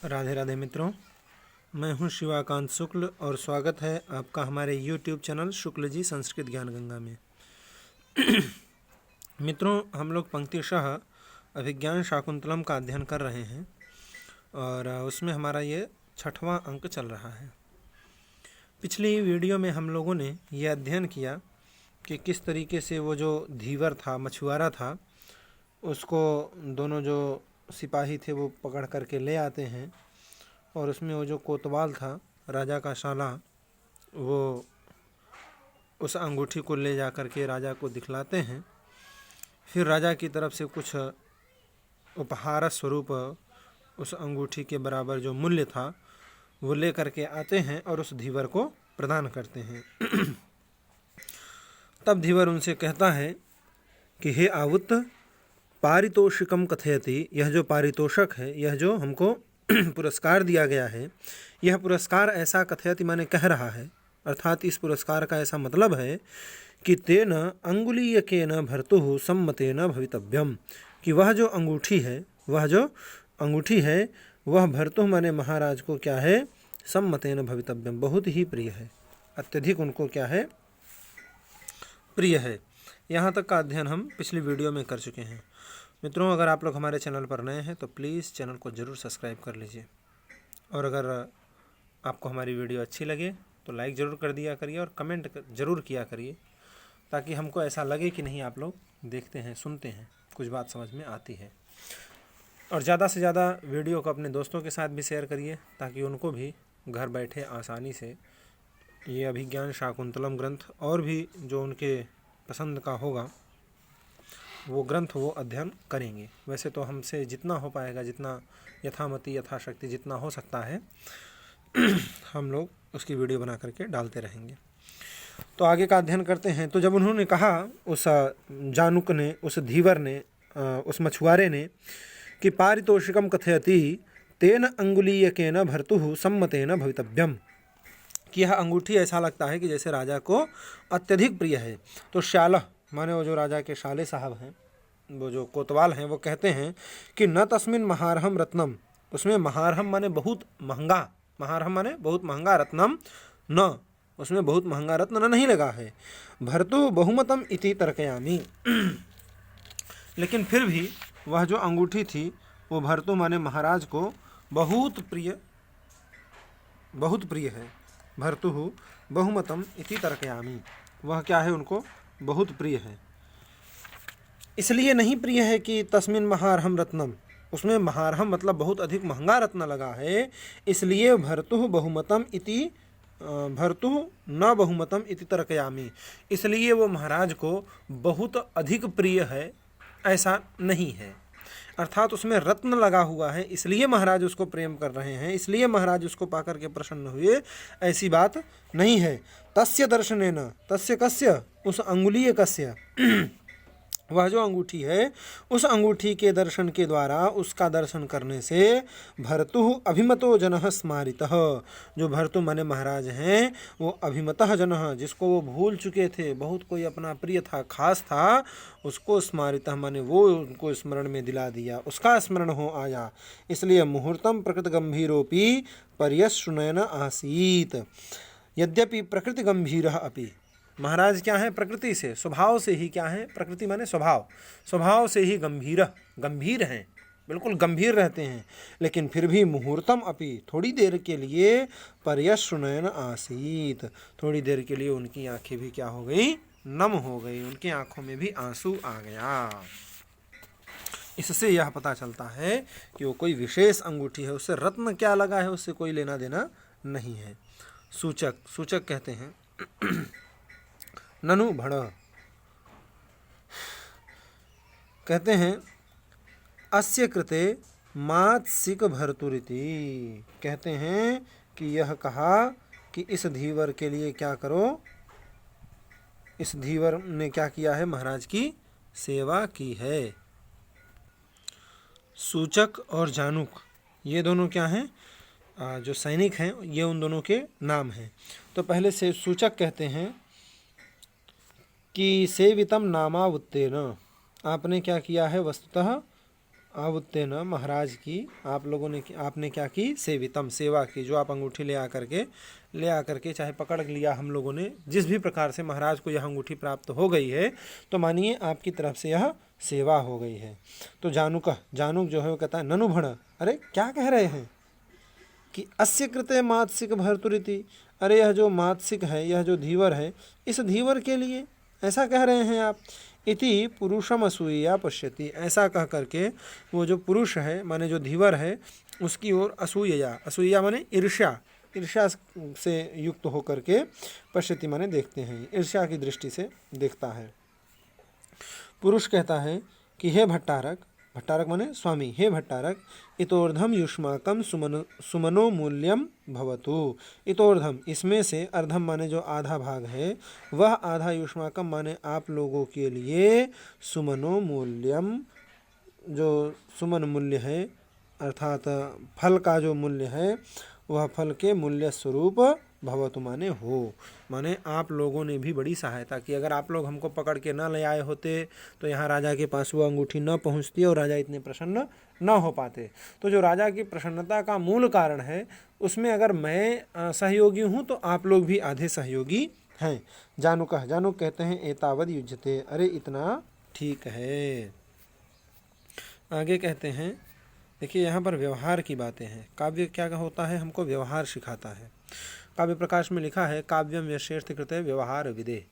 राधे राधे मित्रों, मैं हूं शिवाकांत शुक्ल और स्वागत है आपका हमारे YouTube चैनल शुक्ल जी संस्कृत ज्ञान गंगा में। मित्रों, हम लोग पंक्तिशः अभिज्ञान शाकुंतलम का अध्ययन कर रहे हैं और उसमें हमारा ये 6वां अंक चल रहा है। पिछली वीडियो में हम लोगों ने ये अध्ययन किया कि किस तरीके से वो जो धीवर था, मछुआरा था, उसको दोनों जो सिपाही थे वो पकड़ करके ले आते हैं और उसमें वो जो कोतवाल था, राजा का शाला, वो उस अंगूठी को ले जा करके राजा को दिखलाते हैं। फिर राजा की तरफ से कुछ उपहार स्वरूप उस अंगूठी के बराबर जो मूल्य था वो ले करके आते हैं और उस धीवर को प्रदान करते हैं। तब धीवर उनसे कहता है कि हे आहुत, पारितोषिकम कथयति, यह जो पारितोषक है, यह जो हमको पुरस्कार दिया गया है, यह पुरस्कार ऐसा कथयति माने कह रहा है, अर्थात इस पुरस्कार का ऐसा मतलब है कि तेन अंगुलीयकेन भर्तुः सम्मतेन भवितव्यम, कि वह जो अंगूठी है वह भर्तुः माने महाराज को क्या है, सम्मतेन भवितव्यम, बहुत ही प्रिय है, अत्यधिक उनको क्या है, प्रिय है। यहाँ तक का अध्ययन हम पिछली वीडियो में कर चुके हैं। मित्रों, अगर आप लोग हमारे चैनल पर नए हैं तो प्लीज़ चैनल को ज़रूर सब्सक्राइब कर लीजिए और अगर आपको हमारी वीडियो अच्छी लगे तो लाइक ज़रूर कर दिया करिए और कमेंट ज़रूर किया करिए, ताकि हमको ऐसा लगे कि नहीं, आप लोग देखते हैं, सुनते हैं, कुछ बात समझ में आती है। और ज़्यादा से ज़्यादा वीडियो को अपने दोस्तों के साथ भी शेयर करिए, ताकि उनको भी घर बैठे आसानी से ये अभिज्ञान शाकुंतलम ग्रंथ और भी जो उनके पसंद का होगा वो ग्रंथ वो अध्ययन करेंगे। वैसे तो हमसे जितना हो पाएगा, जितना यथामति यथाशक्ति जितना हो सकता है हम लोग उसकी वीडियो बना करके डालते रहेंगे। तो आगे का अध्ययन करते हैं। तो जब उन्होंने कहा, उस जानुक ने, उस धीवर ने, उस मछुआरे ने कि पारितोषिकम कथयति तेन अंगुलीयकेन भर्तुः सम्मतेन भवितव्यम, कि यह अंगूठी ऐसा लगता है कि जैसे राजा को अत्यधिक प्रिय है। तो शालह माने वो जो राजा के शाले साहब हैं, वो जो कोतवाल हैं, वो कहते हैं कि न तस्मिन महारहम रत्नम, उसमें महारहम माने बहुत महंगा, महारहम माने बहुत महंगा, रत्नम न, उसमें बहुत महंगा रत्न नहीं लगा है। भर्तु बहुमतम इति तर्कयामि, लेकिन फिर भी वह जो अंगूठी थी वो भर्तु माने महाराज को बहुत प्रिय है। भर्तु बहुमतम इति तर्कयामि, वह क्या है, उनको बहुत प्रिय है। इसलिए नहीं प्रिय है कि तस्मिन महारहम रत्नम, उसमें महारहम मतलब बहुत अधिक महंगा रत्न लगा है, इसलिए भर्तुः बहुमतम इति, भर्तुः न बहुमतम इति तर्कयामि, इसलिए वो महाराज को बहुत अधिक प्रिय है, ऐसा नहीं है। अर्थात उसमें रत्न लगा हुआ है, इसलिए महाराज उसको प्रेम कर रहे हैं, इसलिए महाराज उसको पाकर के प्रसन्न हुए, ऐसी बात नहीं है। तस्य दर्शनेन, तस्य कस्य, उस अंगुलीय कस्य वह जो अंगूठी है, उस अंगूठी के दर्शन के द्वारा, उसका दर्शन करने से भर्तुः अभिमतो जनः स्मारितः, जो भर्तु माने महाराज हैं, वो अभिमतः जनः, जिसको वो भूल चुके थे, बहुत कोई अपना प्रिय था, खास था, उसको स्मारितः माने वो उनको स्मरण में दिला दिया, उसका स्मरण हो आया। इसलिए मुहूर्तम प्रकृति गंभीरोपि पर्यशुनयन आसीत, यद्यपि प्रकृति गंभीरः अपि, महाराज क्या है, प्रकृति से, स्वभाव से ही क्या है, प्रकृति माने स्वभाव, स्वभाव से ही गंभीर हैं, बिल्कुल गंभीर रहते हैं, लेकिन फिर भी मुहूर्तम अपि, थोड़ी देर के लिए, पर्यशुनयन आसीत, थोड़ी देर के लिए उनकी आंखें भी क्या हो गई, नम हो गई, उनकी आंखों में भी आंसू आ गया। इससे यह पता चलता है कि वो कोई विशेष अंगूठी है, उससे रत्न क्या लगा है उससे कोई लेना देना नहीं है। सूचक कहते हैं ननु भण, कहते हैं अस्य कृते मात्सिक भर्तुरिति, कहते हैं कि यह कहा कि इस धीवर के लिए क्या करो, इस धीवर ने क्या किया है, महाराज की सेवा की है। सूचक और जानुक ये दोनों क्या हैं, जो सैनिक हैं, ये उन दोनों के नाम हैं। तो पहले से सूचक कहते हैं कि सेवितम नामावुत्तेन, आपने क्या किया है, वस्तुतः आवुत्तेन महाराज की आप लोगों ने आपने क्या की, सेवितम सेवा की। जो आप अंगूठी ले आकर के चाहे पकड़ लिया हम लोगों ने, जिस भी प्रकार से महाराज को यह अंगूठी प्राप्त हो गई है तो मानिए आपकी तरफ से यह सेवा हो गई है। तो जानुक जो है वो कहता है ननु भण, अरे क्या कह रहे हैं कि अस्य कृते मात्सिक भर्तुरिति, अरे यह जो मात्सिक है, यह जो धीवर है, इस धीवर के लिए ऐसा कह रहे हैं आप। इति पुरुषम असूया पश्यति, ऐसा कह करके वो जो पुरुष है माने जो धीवर है उसकी ओर असूया माने ईर्ष्या से युक्त होकर के पश्यति माने देखते हैं, ईर्ष्या की दृष्टि से देखता है। पुरुष कहता है कि हे भट्टारक माने स्वामी, हे भट्टारक, इतोर्धम युष्माकम सुमनो मूल्यम भवतु। इतोर्धम इसमें से, अर्धम माने जो आधा भाग है, वह आधा युष्माकम माने आप लोगों के लिए, सुमनो मूल्यम जो सुमन मूल्य है अर्थात फल का जो मूल्य है वह फल के मूल्य स्वरूप भवतु माने हो, माने आप लोगों ने भी बड़ी सहायता की। अगर आप लोग हमको पकड़ के न ले आए होते तो यहाँ राजा के पास वो अंगूठी न पहुँचती और राजा इतने प्रसन्न न हो पाते। तो जो राजा की प्रसन्नता का मूल कारण है उसमें अगर मैं सहयोगी हूँ तो आप लोग भी आधे सहयोगी हैं। जानुक कहते हैं एतावद युज्यते, अरे इतना ठीक है। आगे कहते हैं, देखिए यहाँ पर व्यवहार की बातें हैं। काव्य क्या होता है, हमको व्यवहार सिखाता है। काव्य प्रकाश में लिखा है काव्यम यशेर्थ कृते व्यवहार विदे।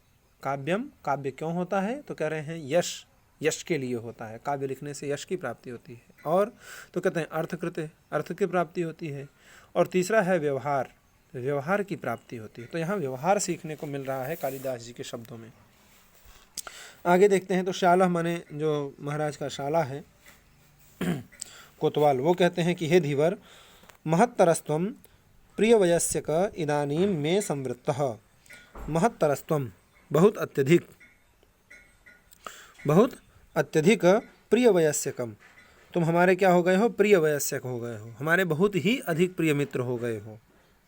काव्यम काव्य क्यों होता है तो कह रहे हैं यश के लिए होता है। काव्य लिखने से यश की प्राप्ति होती है। और तो कहते हैं अर्थकृते, अर्थ की प्राप्ति होती है। और तीसरा है व्यवहार की प्राप्ति होती है। तो यहाँ व्यवहार सीखने को मिल रहा है कालिदास जी के शब्दों में। आगे देखते हैं तो शाला माने जो महाराज का शाला है कोतवाल, वो कहते हैं कि हे धीवर, महत्तरस्त्वम प्रियवयस्यक इदानीं मे संवृत्तः। महत्तरस्त्वम बहुत अत्यधिक प्रियवयस्यकम, तुम हमारे क्या हो गए हो, प्रियवयस्यक हो गए हो, हमारे बहुत ही अधिक प्रिय मित्र हो गए हो।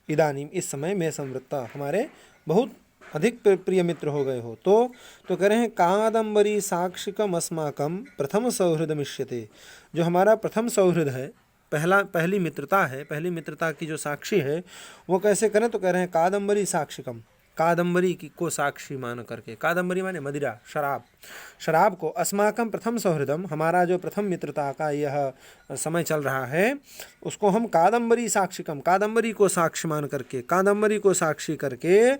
इदानीं इस समय मे संवृत्ता, हमारे बहुत अधिक प्रिय मित्र हो गए हो। तो कह रहे हैं कादम्बरी साक्षिकम अस्माकम प्रथम सौहृदमिष्यते, जो हमारा प्रथम सौहृद है, पहली मित्रता है, पहली मित्रता की जो साक्षी है वो कैसे करें तो कह रहे हैं कादम्बरी साक्षिकम, कादम्बरी को साक्षी मान करके। कादम्बरी माने मदिरा, शराब को, अस्माकम प्रथम सौहृदम, हमारा जो प्रथम मित्रता का यह समय चल रहा है उसको हम कादम्बरी साक्षिकम, कादम्बरी को साक्षी मान करके, कादम्बरी को साक्षी करके,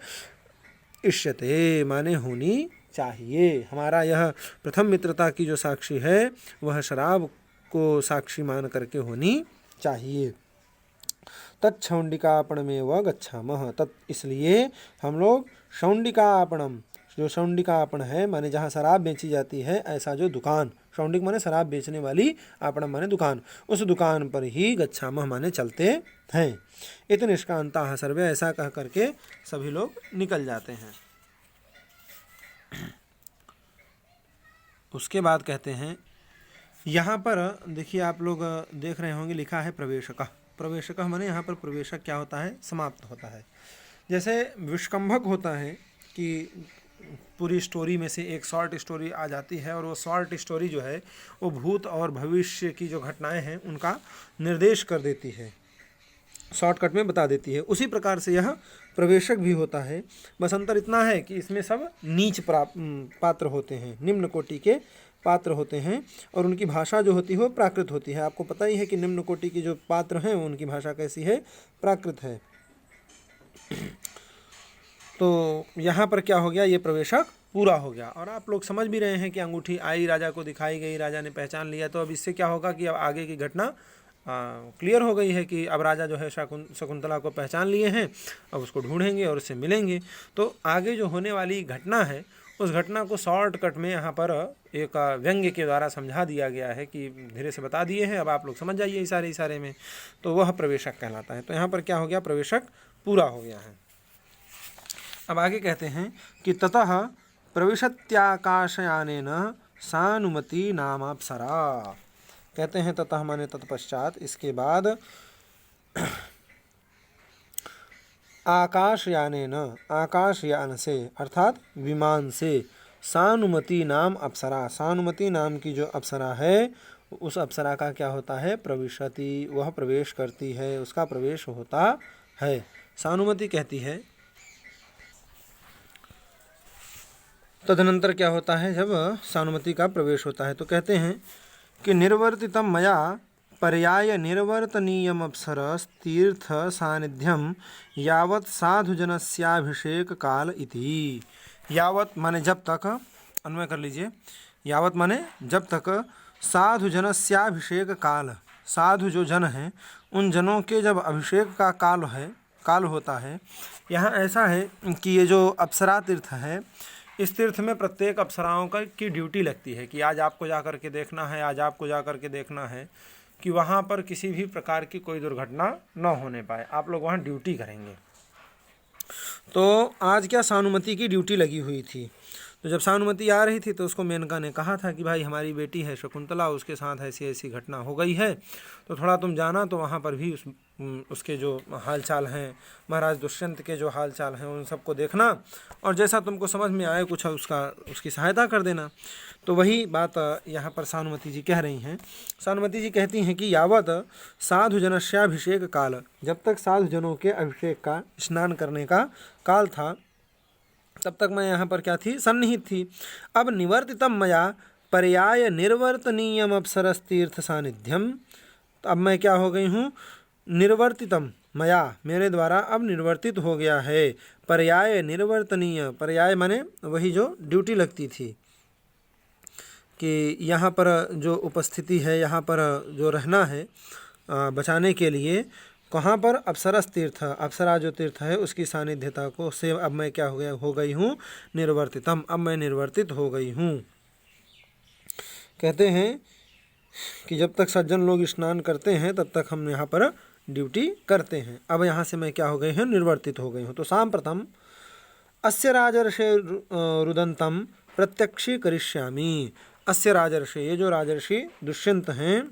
इष्यते माने होनी चाहिए। हमारा यह प्रथम मित्रता की जो साक्षी है वह शराब को साक्षी मान करके होनी चाहिए। तत्शौंडिकापणमेव गच्छामः, तत् इसलिए हम लोग शौंडिकापणम, जो शौंडिकापण है माने जहाँ शराब बेची जाती है, ऐसा जो दुकान, शौंडिक माने शराब बेचने वाली, आपणम माने दुकान, उस दुकान पर ही गच्छामः माने चलते हैं। इत निष्कांताः सर्वे, ऐसा कह करके सभी लोग निकल जाते हैं। उसके बाद कहते हैं, यहाँ पर देखिए आप लोग देख रहे होंगे लिखा है प्रवेशक माने यहाँ पर प्रवेशक क्या होता है, समाप्त होता है। जैसे विष्कंभक होता है कि पूरी स्टोरी में से एक शॉर्ट स्टोरी आ जाती है और वो शॉर्ट स्टोरी जो है वो भूत और भविष्य की जो घटनाएं हैं उनका निर्देश कर देती है, शॉर्टकट में बता देती है। उसी प्रकार से यह प्रवेशक भी होता है। बस अंतर इतना है कि इसमें सब नीच पात्र होते हैं, निम्न कोटि के पात्र होते हैं और उनकी भाषा जो होती है वो प्राकृत होती है। आपको पता ही है कि निम्न कोटि की जो पात्र हैं उनकी भाषा कैसी है, प्राकृत है। तो यहाँ पर क्या हो गया, ये प्रवेशक पूरा हो गया। और आप लोग समझ भी रहे हैं कि अंगूठी आई, राजा को दिखाई गई, राजा ने पहचान लिया। तो अब इससे क्या होगा कि अब आगे की घटना क्लियर हो गई है कि अब राजा जो है शकुंतला को पहचान लिए हैं, अब उसको ढूंढेंगे और उससे मिलेंगे। तो आगे जो होने वाली घटना है उस घटना को शॉर्टकट में यहाँ पर एक व्यंग्य के द्वारा समझा दिया गया है कि धीरे से बता दिए हैं, अब आप लोग समझ जाइए इशारे में। तो वह प्रवेशक कहलाता है। तो यहाँ पर क्या हो गया, प्रवेशक पूरा हो गया है। अब आगे कहते हैं कि ततः प्रविशत्याकाशयानेन सानुमति नामाप्सरा, कहते हैं ततः माने तत्पश्चात, इसके बाद आकाशयानेन, आकाशयान से अर्थात विमान से, सानुमति नाम अप्सरा, सानुमति नाम की जो अप्सरा है उस अप्सरा का क्या होता है, प्रविशति, वह प्रवेश करती है, उसका प्रवेश होता है। सानुमति कहती है तदनंतर क्या होता है, जब सानुमति का प्रवेश होता है तो कहते हैं कि निर्वर्तितम मया पर्याय निर्वर्तनीयम अप्सरस तीर्थ सानिध्यम यावत साधुजनस्याभिषेक काल इति। यावत माने जब तक, अन्वय कर लीजिए, यावत माने जब तक, साधुजनस्याभिषेक काल, साधु जो जन हैं उन जनों के जब अभिषेक का काल होता है। यहाँ ऐसा है कि ये जो अप्सरा तीर्थ है, इस तीर्थ में प्रत्येक अप्सराओं की ड्यूटी लगती है कि आज आपको जा कर के देखना है, आज आपको जा कर के देखना है कि वहाँ पर किसी भी प्रकार की कोई दुर्घटना न होने पाए, आप लोग वहाँ ड्यूटी करेंगे। तो आज क्या सानुमति की ड्यूटी लगी हुई थी। तो जब सानुमति आ रही थी तो उसको मेनका ने कहा था कि भाई हमारी बेटी है शकुंतला, उसके साथ ऐसी ऐसी घटना हो गई है, तो थोड़ा तुम जाना, तो वहाँ पर भी उसके जो हालचाल हैं, महाराज दुष्यंत के जो हालचाल हैं उन सबको देखना, और जैसा तुमको समझ में आए कुछ उसकी सहायता कर देना। तो वही बात यहाँ पर सानुमति जी कह रही हैं। सानुमति जी कहती हैं कि यावत साधु जनस्याभिषेक काल, जब तक साधु जनों के अभिषेक का, स्नान करने का काल था, तब तक मैं यहाँ पर क्या थी, सन्निहित थी। अब निवर्तितम मया पर्याय निर्वर्तनीयम अप्सरस तीर्थ सानिध्यम, तो अब मैं क्या हो गई हूँ, निर्वर्तितम मया, मेरे द्वारा अब निर्वर्तित हो गया है, पर्याय निर्वर्तनीय, पर्याय माने वही जो ड्यूटी लगती थी कि यहाँ पर जो उपस्थिति है, यहाँ पर जो रहना है बचाने के लिए, कहाँ पर, अप्सरस तीर्थ, अप्सरा जो तीर्थ है उसकी सानिध्यता को से अब मैं क्या हो गई हूँ, निर्वर्तितम, अब मैं निर्वर्तित हो गई हूँ। कहते हैं कि जब तक सज्जन लोग स्नान करते हैं तब तक हम यहाँ पर ड्यूटी करते हैं, अब यहाँ से मैं क्या हो गई हूँ, निर्वर्तित हो गई हूँ। तो सांप्रतम अस्य राजर्षे रुदंतम प्रत्यक्षी करिष्यामि, अस्य राजर्षे, ये जो राजर्षि दुष्यंत हैं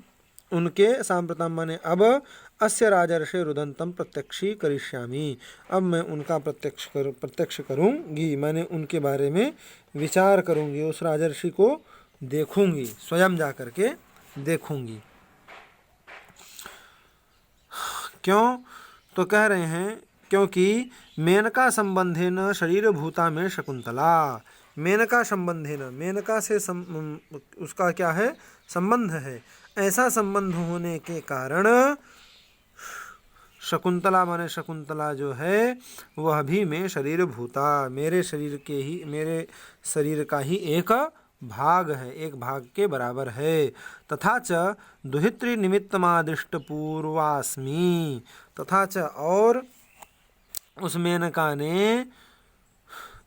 उनके, सांप्रतम माने अब, अस्य राजर्षे रुदंतम प्रत्यक्षी करिष्यामि, अब मैं उनका प्रत्यक्ष करूँगी, मैंने उनके बारे में विचार करूँगी, उस राजर्षि को देखूँगी, स्वयं जा कर के देखूँगी। क्यों, तो कह रहे हैं क्योंकि मेनका संबंधेन शरीर भूता में शकुंतला, मेनका संबंधेन, मेनका से उसका क्या है, संबंध है, ऐसा संबंध होने के कारण शकुंतला माने शकुंतला जो है वह भी मैं शरीर भूता, मेरे शरीर का ही एक भाग है, एक भाग के बराबर है। तथा च दुहित्री निमित्तमादिष्ट पूर्वास्मि, तथा च और उस मेनका ने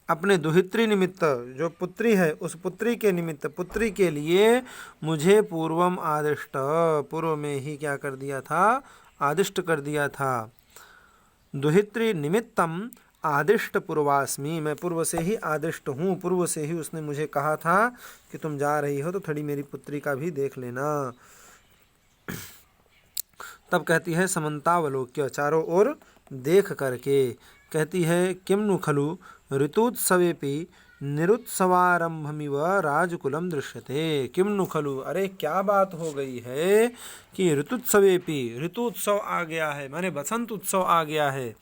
अपने दुहित्री निमित्त, जो पुत्री है उस पुत्री के निमित्त, पुत्री के लिए मुझे पूर्वम आदिष्ट, पूर्व में ही क्या कर दिया था, आदिष्ट कर दिया था। दुहित्री निमित्तम आदिष्ट पूर्वास्मि, मैं पूर्व से ही आदिष्ट हूँ, पूर्व से ही उसने मुझे कहा था कि तुम जा रही हो तो थोड़ी मेरी पुत्री का भी देख लेना। तब कहती है समन्तावलोक्य, चारों ओर देख करके कहती है, किम नु खलु ऋतुत्सवेपि निरुत्सवारंभमिव राजकुलम दृश्यते, किम नु खलु, अरे क्या बात हो गई है कि ऋतुत्सवेपि, ऋतुत्सव आ गया है, माने बसंत उत्सव आ गया है,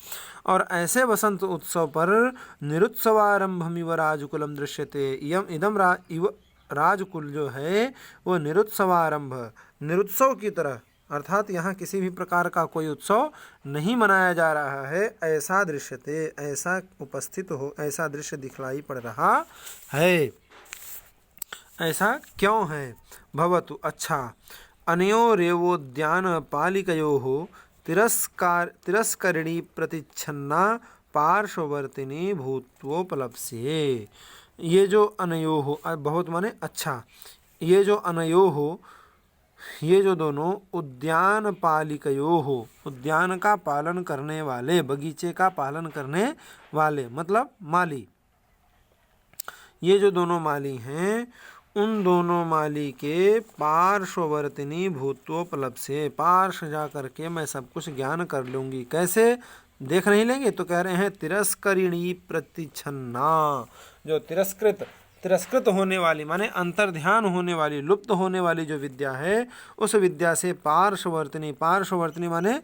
और ऐसे बसंत उत्सव पर निरुत्सवारंभमिव राजकुलम दृश्यते, इदम राजकुल जो है वो निरुत्सवारंभ, निरुत्सव की तरह, अर्थात यहाँ किसी भी प्रकार का कोई उत्सव नहीं मनाया जा रहा है, ऐसा दृश्यते, ऐसा उपस्थित हो, ऐसा दृश्य दिखलाई पड़ रहा है। ऐसा क्यों है, भवतु, अच्छा, अनयोरेवोद्यान पालिकयोः तिरस्करिणी प्रतिच्छन्ना पार्श्ववर्तिनी भूत्वोपलप्स्ये, ये जो अनयोः, बहुत माने अच्छा, ये जो अनयोः, ये जो दोनों उद्यान पालिकयोः, उद्यान का पालन करने वाले, बगीचे का पालन करने वाले मतलब माली, ये जो दोनों माली हैं उन दोनों माली के पार्श्ववर्तिनी भूत्वोपलप्स्ये, पार्श्व जा करके मैं सब कुछ ज्ञान कर लूँगी। कैसे, देख नहीं लेंगे, तो कह रहे हैं तिरस्करिणी प्रतिच्छन्ना, जो तिरस्कृत तिरस्कृत होने वाली माने अंतर्ध्यान होने वाली, लुप्त होने वाली जो विद्या है, उस विद्या से पार्श्ववर्तिनी, पार्श्ववर्तिनी माने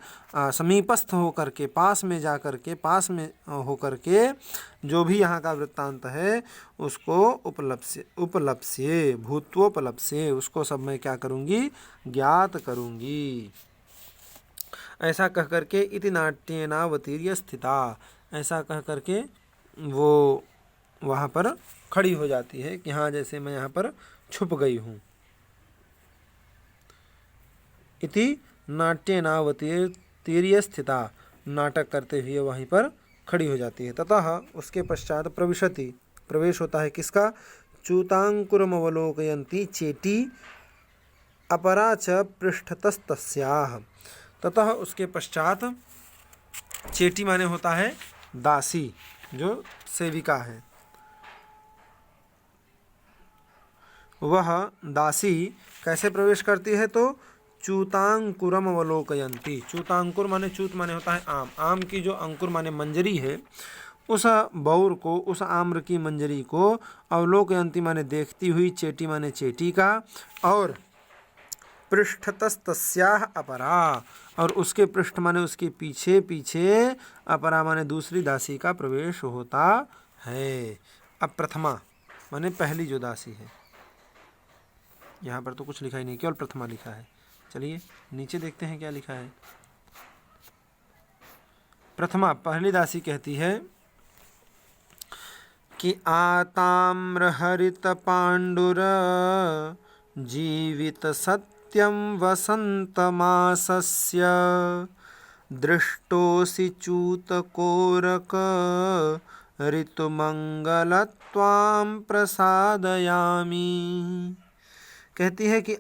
समीपस्थ होकर के, पास में जा कर के, पास में होकर के जो भी यहाँ का वृत्तांत है उसको उपलप्स्ये भूत्वोपलप्स्ये, उसको सब मैं क्या करूँगी, ज्ञात करूँगी। ऐसा कह करके इति नाट्येनावतीर्य स्थिता, ऐसा कह करके वो वहाँ पर खड़ी हो जाती है कि हाँ जैसे मैं यहाँ पर छुप गई हूँ। इति नाट्येनावतीर्य स्थिता, नाटक करते हुए वहीं पर खड़ी हो जाती है। ततः उसके पश्चात प्रविशति, प्रवेश होता है किसका, च्यूतांकुरमवलोकयन्ती चेटी अपरा च पृष्ठतस्तस्याः। ततः उसके पश्चात चेटी माने होता है दासी, जो सेविका है, वह दासी कैसे प्रवेश करती है, तो च्यूतांकुरम अवलोकयन्ती, च्यूतांकुर माने, च्यूत माने होता है आम, आम की जो अंकुर माने मंजरी है, उस बौर को, उस आम्र की मंजरी को अवलोकयन्ती माने देखती हुई, चेटी माने चेटी का, और पृष्ठतस्तस्याः अपरा, और उसके पृष्ठ माने उसके पीछे पीछे, अपरा माने दूसरी दासी का प्रवेश होता है। अब प्रथमा माने पहली जो दासी है, यहाँ पर तो कुछ लिखा ही नहीं, केवल प्रथमा लिखा है। चलिए नीचे देखते हैं क्या लिखा है। प्रथमा पहली दासी कहती है कि आताम्र हरित पांडुर जीवित सत्यम वसंत मासस्य दृष्टोसि च्यूतकोरक ऋतुमंगलत्वां प्रसादयामि। कहती है कि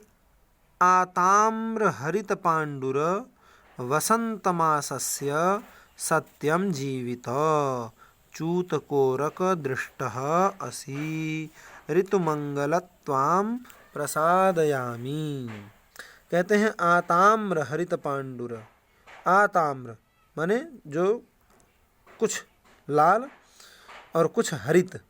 आताम्र हरित पांडुर वसंतमासस्य सत्यम जीवित च्यूतकोरक दृष्टः असि ऋतुमंगलत्वां प्रसादयामि। कहते हैं आताम्र हरित पांडुर, आताम्र माने जो कुछ लाल और कुछ हरित,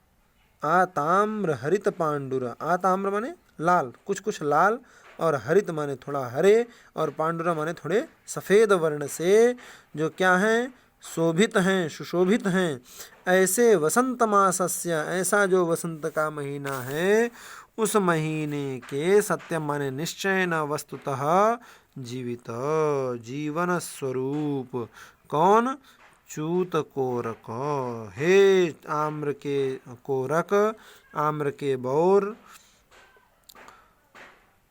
आताम्र हरित पांडुर, आताम्र माने लाल, कुछ कुछ लाल, और हरित माने थोड़ा हरे, और पांडुर माने थोड़े सफ़ेद वर्ण से, जो क्या हैं, शोभित हैं, सुशोभित हैं। ऐसे वसंत मासस्य, ऐसा जो वसंत का महीना है, उस महीने के सत्यम माने निश्चय न वस्तुतः जीवित, जीवन स्वरूप, कौन, च्यूत कोरक, हे आम्र के कोरक, आम्र के बौर,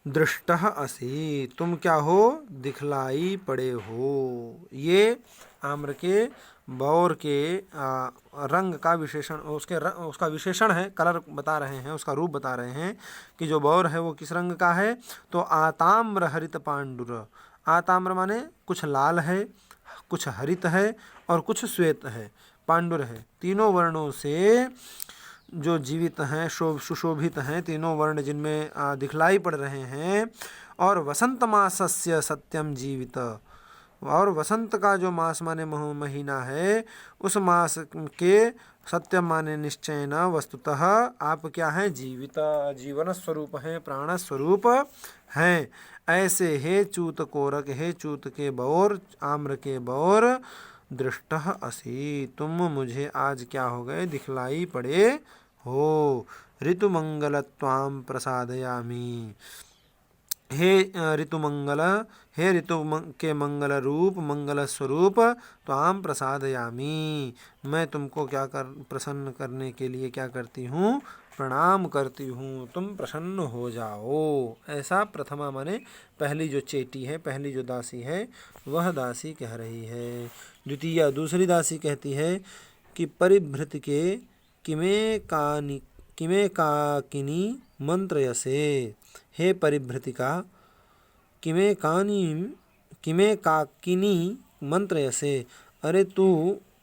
दृष्टः असि, तुम क्या हो, दिखलाई पड़े हो। ये आम्र के बौर के रंग का विशेषण, उसका विशेषण है, कलर बता रहे हैं, उसका रूप बता रहे हैं कि जो बौर है वो किस रंग का है, तो आताम्र हरित पांडुर, आताम्र माने कुछ लाल है, कुछ हरित है, और कुछ श्वेत है, पांडुर है, तीनों वर्णों से जो जीवित हैं, सुशोभित हैं, तीनों वर्ण जिनमें दिखलाई पड़ रहे हैं। और वसंत मासस्य सत्यम जीवित, और वसंत का जो मास माने महीना है, उस मास के सत्यम माने निश्चय न वस्तुतः आप क्या हैं, जीवित, जीवन स्वरूप हैं, प्राण स्वरूप हैं। ऐसे हे च्यूत कोरक, हे च्यूत के बौर, आम्र के बौर, दृष्टः असि, तुम मुझे आज क्या हो गए, दिखलाई पड़े हो। ऋतुमंगलत्वां प्रसादयामि, हे ऋतुमंगल, हे ऋतु के मंगल रूप, मंगल स्वरूप, त्वां प्रसादयामि, मैं तुमको क्या प्रसन्न करने के लिए क्या करती हूँ, प्रणाम करती हूँ, तुम प्रसन्न हो जाओ। ऐसा प्रथमा माने पहली जो चेटी है, पहली जो दासी है, वह दासी कह रही है। द्वितीय दूसरी दासी कहती है कि परिभृत के किमे काकिनी मंत्रयसे, हे परिभृतिका, किमे काकिनी मंत्रयसे, अरे तू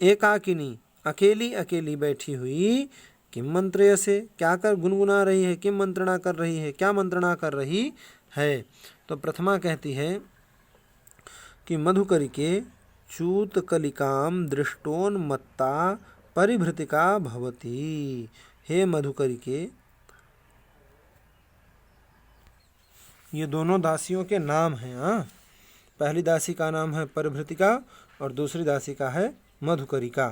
एकाकिनी, अकेली अकेली बैठी हुई, किम मंत्रयसे, क्या कर गुनगुना रही है, किम मंत्रणा कर रही है, क्या मंत्रणा कर रही है। तो प्रथमा कहती है कि मधुकरी के च्यूतकलिकां दृष्टोन्मत्ता परिभृतिका भवती, हे मधुकरी के, ये दोनों दासियों के नाम हैं। हाँ, पहली दासी का नाम है परिभृतिका और दूसरी दासी का है मधुकरिका।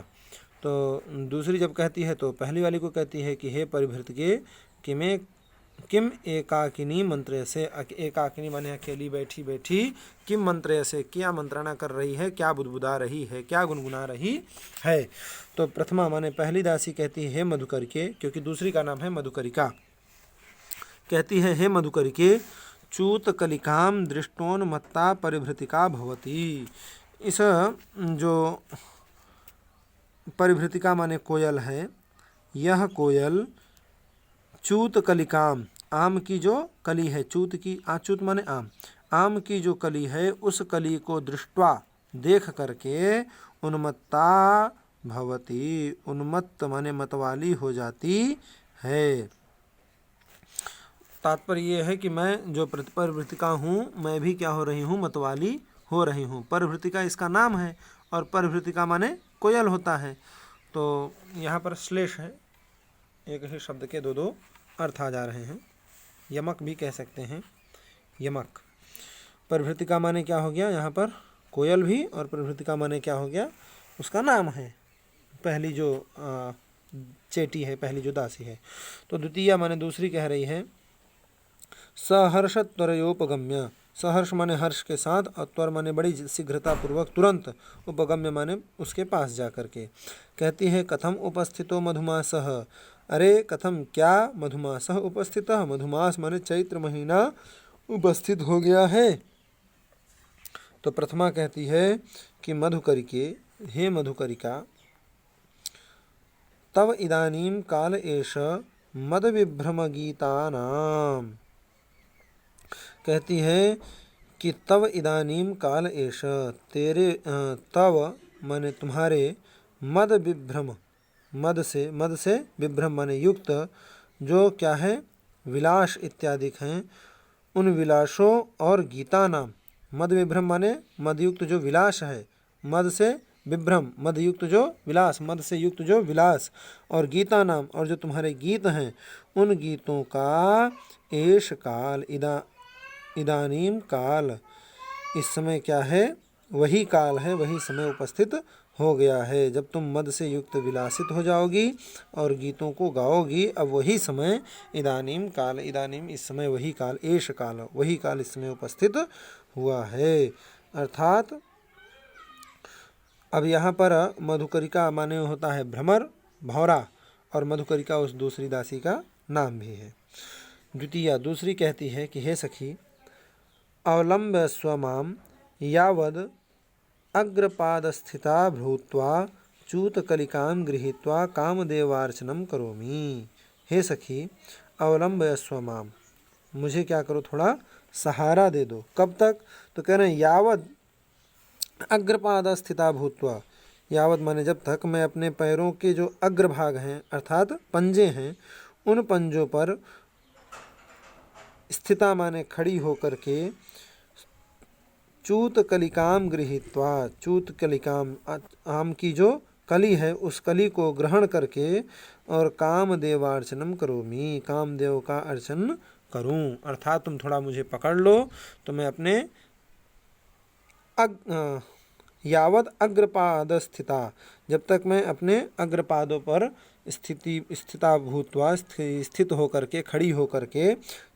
तो दूसरी जब कहती है तो पहली वाली को कहती है कि हे परिभृतिके किम एकाकिनी मंत्र से, एकाकिनी माने अकेली बैठी बैठी, किम मंत्र से क्या मंत्रणा कर रही है, क्या बुदबुदा रही है, क्या गुनगुना रही है। तो प्रथमा माने पहली दासी कहती है हे मधुकरिके, क्योंकि दूसरी का नाम है मधुकरिका, कहती है हे मधुकरिके चूत कलिकाम दृष्टोन्मत्ता परिभृतिका भवती। इस जो परिभृतिका माने कोयल है, यह कोयल चूत कलिकाम, आम की जो कली है, चूत की आचूत माने आम की जो कली है उस कली को दृष्टवा देख करके उन्मत्ता भवती, उन्मत्त माने मतवाली हो जाती है। तात्पर्य ये है कि मैं जो परिभृतिका हूँ, मैं भी क्या हो रही हूँ, मतवाली हो रही हूँ। परिभृतिका इसका नाम है और परिभृतिका माने कोयल होता है। तो यहाँ पर श्लेष है, एक ही शब्द के दो दो अर्थ आ जा रहे हैं। यमक भी कह सकते हैं, यमक। परिभृतिका माने क्या हो गया यहाँ पर, कोयल भी, और परिभृतिका माने क्या हो गया, उसका नाम है, पहली जो चेटी है, पहली जो दासी है। तो द्वितीया माने दूसरी कह रही है सहर्ष त्वरयोपगम्य, सहर्ष माने हर्ष के साथ, और त्वर माने बड़ी शीघ्रता पूर्वक, तुरंत, उपगम्य माने उसके पास जा करके। कहती है कथम उपस्थितो मधुमासः, अरे कथम क्या मधुमासः उपस्थितः, मधुमास माने चैत्र महीना उपस्थित हो गया है। तो प्रथमा कहती है कि मधुकरिके, हे मधुकरिका, तव इदानीं काल एष मद विभ्रम गीतानाम, कहती है कि तव इदानीं काल एष, तेरे तव माने तुम्हारे, मद विभ्रम, मद से विभ्रम माने युक्त, जो क्या है विलास इत्यादि हैं, उन विलासों और गीता नाम, मद विभ्रम माने मदयुक्त जो विलास है, मद से विभ्रम, मदयुक्त जो विलास, मद से युक्त जो विलास, और गीता नाम, और जो तुम्हारे गीत हैं, उन गीतों का एष काल, इदानीम काल, इस समय क्या है, वही काल है, वही समय उपस्थित हो गया है जब तुम मद से युक्त विलासित हो जाओगी और गीतों को गाओगी। अब वही समय, इदानीम काल, इदानीम इस समय, वही काल, एष काल, वही काल इस समय उपस्थित हुआ है। अर्थात अब यहाँ पर मधुकरिका माने होता है भ्रमर, भौरा, और मधुकरिका उस दूसरी दासी का नाम भी है। द्वितीया दूसरी कहती है कि हे सखी, अवलंब्य स्वमाम यावद अग्रपादस्थिता भूत्वा चूतकलिकां गृहीत्वा कामदेवार्चनम करोमि। हे सखी, अवलंब्य स्वमाम, मुझे क्या करो, थोड़ा सहारा दे दो। कब तक, तो कह रहे हैं यावद अग्रपादस्थिता भूत्वा, यावत माने जब तक मैं अपने पैरों के जो अग्रभाग हैं अर्थात पंजे हैं, उन पंजों पर स्थिता माने खड़ी होकर के, चूत कलिकाम गृहीत्वा, चूत कलिकाम आम की जो कली है उस कली को ग्रहण करके, और कामदेवार्चनम करोमि, कामदेव का अर्चन करूं। अर्थात तुम थोड़ा मुझे पकड़ लो तो मैं अपने यावद अग्रपाद स्थिता, जब तक मैं अपने अग्रपादों पर स्थिता भूत्वा, स्थित होकर के, खड़ी होकर के,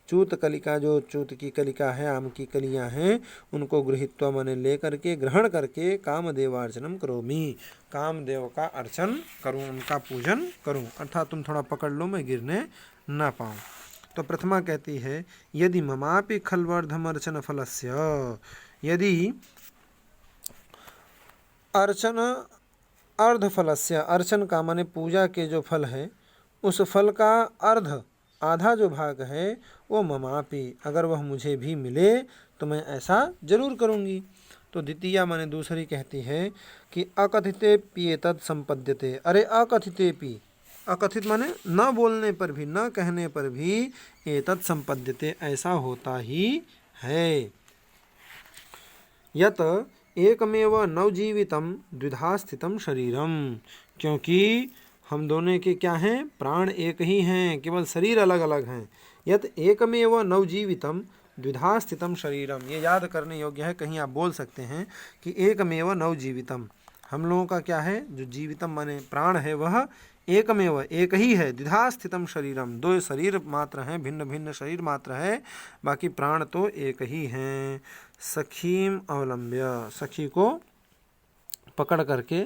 चूत कलिका, जो चूत की कलिका है, आम की कलियां हैं, उनको गृहीत्वा माने ले करके, ग्रहण करके, कामदेवार्चनम करोमि, कामदेव का अर्चन करूं, उनका पूजन करूं। अर्थात तुम थोड़ा पकड़ लो, मैं गिरने ना पाऊं। तो प्रथमा कहती है यदि ममापि खल्वर्धम अर्चन फलस्य, यदि अर्चन अर्ध फलस्य, अर्चन का माने पूजा के जो फल है उस फल का अर्ध, आधा जो भाग है वो ममापि, अगर वह मुझे भी मिले तो मैं ऐसा जरूर करूँगी। तो द्वितीया माने दूसरी कहती है कि अकथिते पिएतत् संपद्यते, अरे अकथिते पी, अकथित माने न बोलने पर भी, न कहने पर भी, एतत् संपद्यते ऐसा होता ही है। यत एकमेव नवजीवितम द्विधा स्थितम शरीरम, क्योंकि हम दोनों के क्या हैं, प्राण एक ही हैं, केवल शरीर अलग अलग हैं। यत एकमेव नवजीवितम, द्विधा स्थितम शरीरम। ये याद करने योग्य है, कहीं आप बोल सकते हैं कि एकमेव नवजीवितम, हम लोगों का क्या है, जो जीवितम माने प्राण है वह एकमेव एक ही है, द्विधा स्थितम शरीरम, दो शरीर मात्र हैं, भिन्न भिन्न शरीर मात्र है, बाकी प्राण तो एक ही हैं। सखीम अवलंब्य, सखी को पकड़ करके,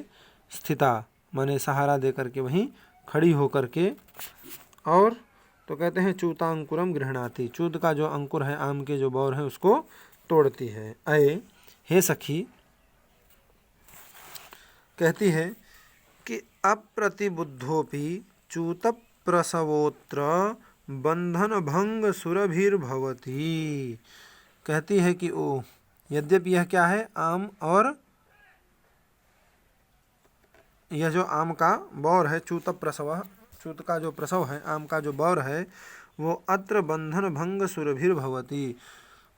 स्थिता माने सहारा दे करके वहीं खड़ी होकर के, और तो कहते हैं चूतांकुरम गृहणाति, चूत का जो अंकुर है, आम के जो बौर है उसको तोड़ती है। अये हे सखी, कहती है कि अप्रतिबुद्धोपि चूत प्रसवोत्र बंधन भंग सुरभिर्भवती। कहती है कि ओ, यद्यपि यह क्या है, आम, और यह जो आम का बौर है, चूत प्रसव, चूत का जो प्रसव है, आम का जो बौर है, वो अत्र बंधन भंग सुरभिर्भवती,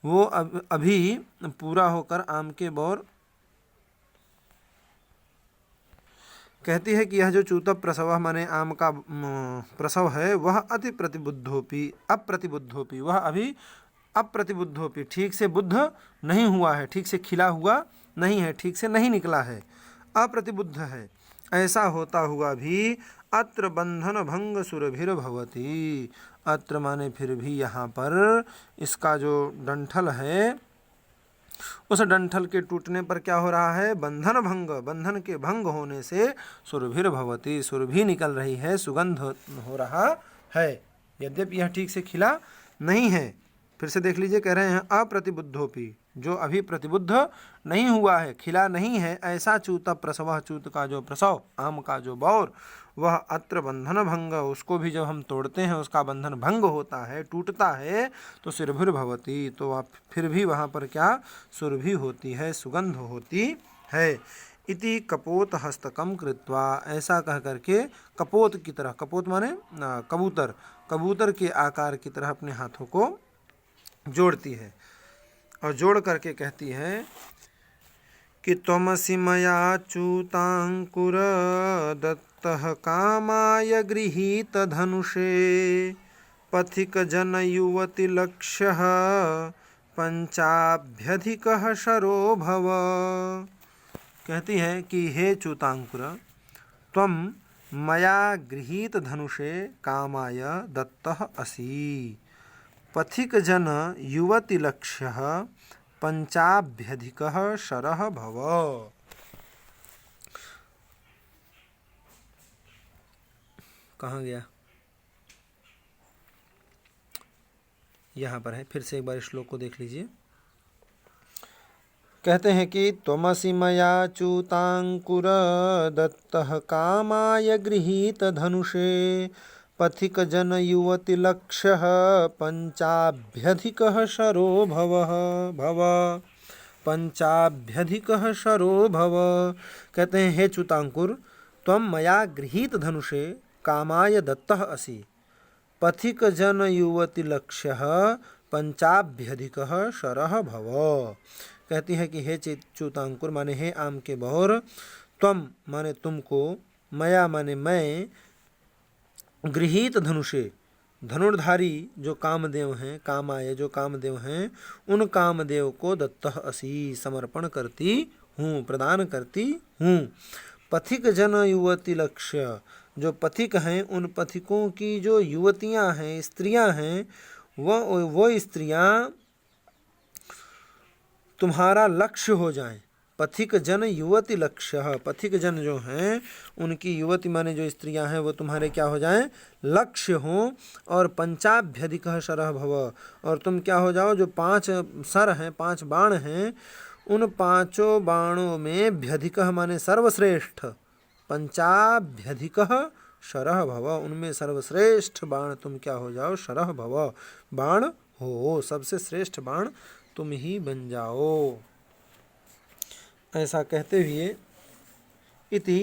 वो अभी पूरा होकर आम के बौर, कहती है कि यह जो चूत प्रसव माने आम का प्रसव है, वह अति प्रतिबुद्धोपि, अप्रतिबुद्धोपि, वह अभी अप्रतिबुद्धोपि, ठीक से बुद्ध नहीं हुआ है, ठीक से खिला हुआ नहीं है, ठीक से नहीं निकला है, अप्रतिबुद्ध है। ऐसा होता हुआ भी अत्र बंधन भंग सुरभिर्भवती, अत्र माने फिर भी, यहाँ पर इसका जो डंठल है, उस डंठल के टूटने पर क्या हो रहा है, बंधन भंग, बंधन के भंग होने से सुरभिर्भवती, सुरभि निकल रही है, सुगंध हो रहा है, यद्यपि यह ठीक से खिला नहीं है। फिर से देख लीजिए, कह रहे हैं अप्रतिबुद्धोपि, जो अभी प्रतिबुद्ध नहीं हुआ है, खिला नहीं है, ऐसा चूत प्रसव, चूत का जो प्रसव, आम का जो बौर, वह अत्र बंधन भंग, उसको भी जब हम तोड़ते हैं, उसका बंधन भंग होता है, टूटता है, तो सुरभिर्भवती, तो आप फिर भी वहाँ पर क्या, सुरभि होती है, सुगंध होती है। इति कपोत हस्तकम कृत्वा, ऐसा कह करके कपोत की तरह, कपोत माने कबूतर, कबूतर के आकार की तरह अपने हाथों को जोड़ती है, और जोड़ करके कहती है कि त्वमसि मया च्यूतांकुर दत्तः कामाय गृहीत धनुषे पथिक जन युवति लक्ष्यः पंचाभ्यधिकः शरो भव। कहती है कि हे च्यूतांकुर, त्वं मया गृहीत धनुषे कामाय दत्तः असि, पथिक जन युवति लक्ष्यः पंचाभ्यधिकः शरः भव। कहाँ गया, यहाँ पर है, फिर से एक बार श्लोक को देख लीजिए। कहते हैं कि त्वमसि मया च्यूतांकुर दत्तः कामाय गृहीत धनुषे पथिक जन युवति लक्ष्यः पंचाभ्यधिकः शरो भव, पंचाभ्यधिकः शरो भव। कहते हैं हे च्यूतांकुर, त्वं मया गृहीत धनुषे कामाय दत्तः असि, पथिक जन युवति लक्ष्यः पंचाभ्यधिकः शरः भव। कहती है कि हे च्यूतांकुर माने हे आम के बौर, त्वम माने तुमको, मया माने मैं, गृहीत धनुषे, धनुर्धारी जो कामदेव हैं, कामाय जो कामदेव हैं, उन कामदेव को दत्तः असि, समर्पण करती हूँ, प्रदान करती हूँ। पथिक जन युवति लक्ष्य, जो पथिक हैं, उन पथिकों की जो युवतियाँ हैं, स्त्रियाँ हैं, वो स्त्रियाँ तुम्हारा लक्ष्य हो जाएं। पथिक जन युवति लक्ष्य, पथिक जन जो हैं, उनकी युवती माने जो स्त्रियां हैं, वो तुम्हारे क्या हो जाएं, लक्ष्य हों। और पंचाभ्यधिकः शरः भव, और तुम क्या हो जाओ, जो 5 सर हैं, 5 बाण हैं, उन 5 बाणों में भ्यधिकः माने सर्वश्रेष्ठ, पंचाभ्यधिकः शरः भव, उनमें सर्वश्रेष्ठ बाण तुम क्या हो जाओ, शरः भव, बाण हो, सबसे श्रेष्ठ बाण तुम ही बन जाओ। ऐसा कहते हुए इति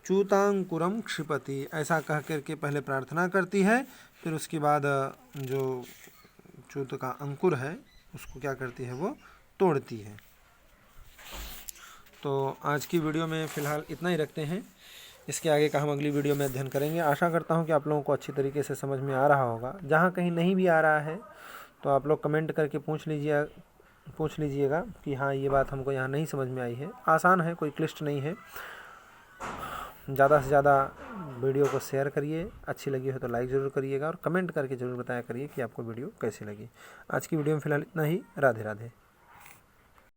च्यूतांकुरम क्षिपति, ऐसा कह करके पहले प्रार्थना करती है, फिर उसके बाद जो च्यूत का अंकुर है उसको क्या करती है, वो तोड़ती है। तो आज की वीडियो में फ़िलहाल इतना ही रखते हैं, इसके आगे का हम अगली वीडियो में अध्ययन करेंगे। आशा करता हूँ कि आप लोगों को अच्छी तरीके से समझ में आ रहा होगा। जहाँ कहीं नहीं भी आ रहा है तो आप लोग कमेंट करके पूछ लीजिएगा कि हाँ ये बात हमको यहाँ नहीं समझ में आई है। आसान है, कोई क्लिष्ट नहीं है। ज़्यादा से ज़्यादा वीडियो को शेयर करिए, अच्छी लगी हो तो लाइक ज़रूर करिएगा और कमेंट करके ज़रूर बताया करिए कि आपको वीडियो कैसी लगी। आज की वीडियो में फ़िलहाल इतना ही। राधे राधे।